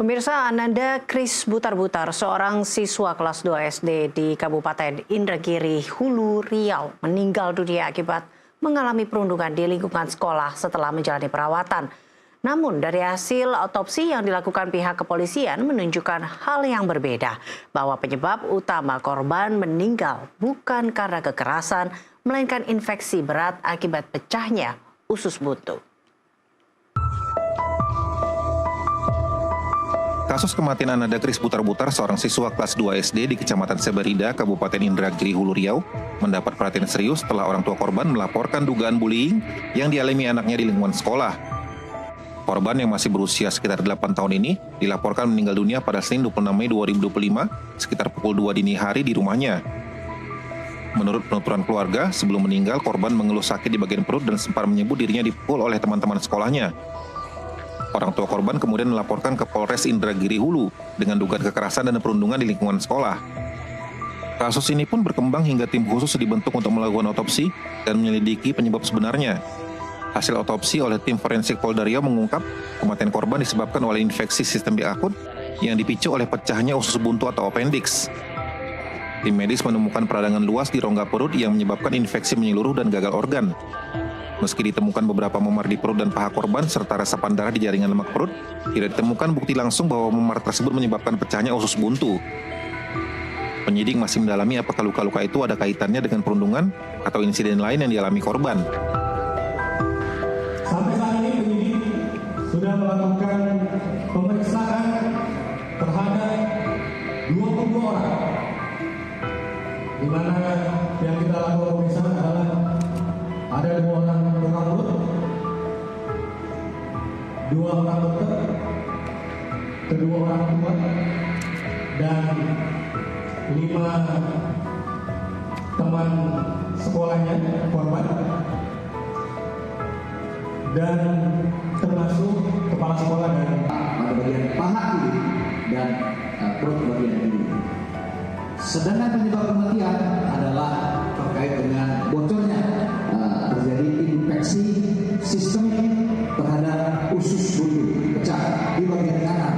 Pemirsa, Ananda Kris Butar-Butar, seorang siswa kelas 2 SD di Kabupaten Indragiri, Hulu Riau, meninggal dunia akibat mengalami perundungan di lingkungan sekolah setelah menjalani perawatan. Namun dari hasil otopsi yang dilakukan pihak kepolisian menunjukkan hal yang berbeda, bahwa penyebab utama korban meninggal bukan karena kekerasan, melainkan infeksi berat akibat pecahnya usus buntu. Kasus kematian Ananda Kris Butar-Butar, seorang siswa kelas 2 SD di Kecamatan Seberida, Kabupaten Indragiri, Hulu Riau, mendapat perhatian serius setelah orang tua korban melaporkan dugaan bullying yang dialami anaknya di lingkungan sekolah. Korban yang masih berusia sekitar 8 tahun ini dilaporkan meninggal dunia pada Senin 26 Mei 2025 sekitar pukul 2 dini hari di rumahnya. Menurut penuturan keluarga, sebelum meninggal korban mengeluh sakit di bagian perut dan sempat menyebut dirinya dipukul oleh teman-teman sekolahnya. Orang tua korban kemudian melaporkan ke Polres Indragiri Hulu dengan dugaan kekerasan dan perundungan di lingkungan sekolah. Kasus ini pun berkembang hingga tim khusus dibentuk untuk melakukan otopsi dan menyelidiki penyebab sebenarnya. Hasil otopsi oleh tim forensik Polda Riau mengungkap kematian korban disebabkan oleh infeksi sistemik akut yang dipicu oleh pecahnya usus buntu atau appendix. Tim medis menemukan peradangan luas di rongga perut yang menyebabkan infeksi menyeluruh dan gagal organ. Meski ditemukan beberapa memar di perut dan paha korban serta resapan darah di jaringan lemak perut, tidak ditemukan bukti langsung bahwa memar tersebut menyebabkan pecahnya usus buntu. Penyidik masih mendalami apakah luka-luka itu ada kaitannya dengan perundungan atau insiden lain yang dialami korban. Sampai saat ini penyidik sudah melakukan pemeriksaan terhadap 22 orang, di mana yang kita lakukan pemeriksaan adalah ada 2 orang tukang urut, 2 orang dokter, kedua orang tua, dan 5 teman sekolahnya korban, dan termasuk kepala sekolah dan pada bagian paha kiri dan perut bagian kiri. Sedangkan penyebab kematian adalah terkait dengan bocornya terjadi infeksi sistemik terhadap usus buntu pecah di bagian kanan.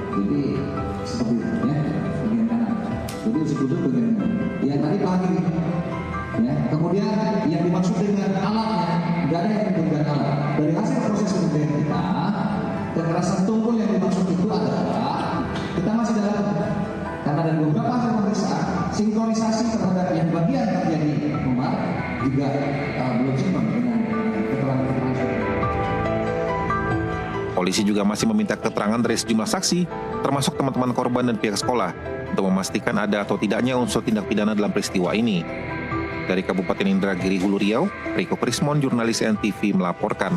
Jadi seperti itu ya, bagian kanan. Jadi usus buntu bagian kanan. Yang tadi paha kiri. Ya, kemudian yang dimaksud dengan alatnya, tidak ada yang dengan alat. Dari hasil proses penelitian kita, kekerasan tubuh yang dimaksud itu adalah kita masih dalam, karena ada beberapa hasil pemeriksaan, sinkronisasi terhadap yang bagian terjadi memar juga belum sinkron dengan keterangan-keterangan. Polisi juga masih meminta keterangan dari sejumlah saksi, termasuk teman-teman korban dan pihak sekolah, untuk memastikan ada atau tidaknya unsur tindak pidana dalam peristiwa ini. Dari Kabupaten Indragiri, Hulu Riau, Riko Krismon, jurnalis NTV melaporkan.